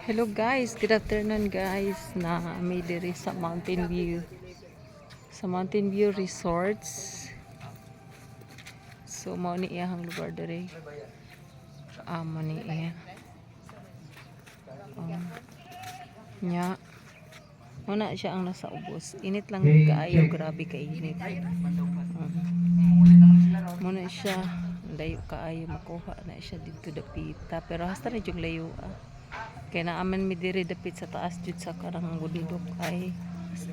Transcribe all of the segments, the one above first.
Hello guys, good afternoon guys. Na may diri sa Mountain View. Sa Mountain View Resorts. So mao ni iyang lugar diri. Mo ni iya. Nya. Muna siya ang nasa ubos. Init lang kaayo, grabe ka init. Muna siya layo kaayo makuha na siya dito dapita pero hasta na yung layo kaya naaman mi diri dapit sa taas jud sa karang bududok ay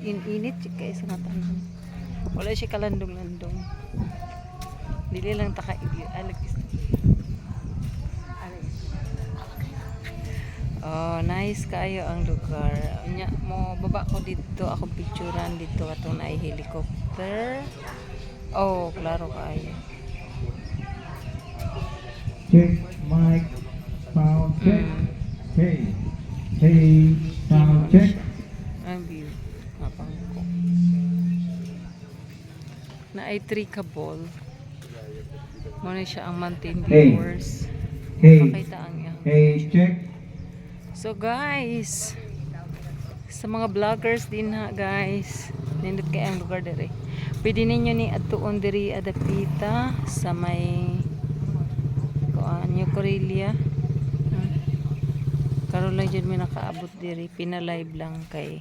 init kay sa tanan wala siya kalandong-landong dili lang taka alagis. Oh, nice kayo ang lugar. Nya mo baba ko dito ako picturean dito atong naay helicopter. Oh, klaro kayo. Check mic sound check. Hey. Hey sound check. Ang view. Mapang ko. Na ay 3 ka ball. Muna siya ang mountain viewers. Hey. Makita ang iyang. Hey check. So guys, sa mga vloggers din ha guys, nindot kay ang lugar diri. Pwede ninyo ni atuon diri adapita sa may New Corelia. Karon lang jud mi nakaabot diri, pinalive lang kay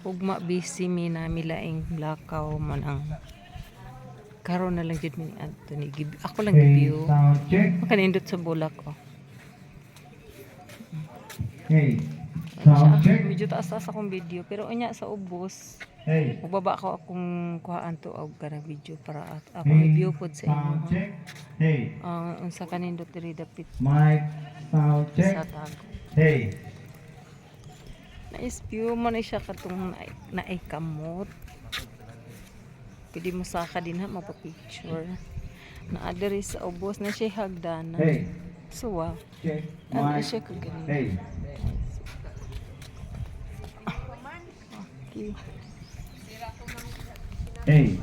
ugma busy mi na milaing lakaw man ang karon na lang jud mi adto ni ako lang review. Makanindot sa bulak oh. Hey, sound check. Medyo taas-taas akong video pero unya sa ubos. Hey. Ubaba ko akong kuhaan to og kanang video para ako i-view pod sa inyo. Hey. Unsa kanindot diri dapit. Mic sound check. Sa tago. Hey. Nice view mo na siya katong naay kamot. Pwede mo saka din ha magpa-picture. Na diri sa ubos na siya hagdanan. Hey. So wow. Check. Ano Mic. siya kagaling. Hey. Okay. Hey.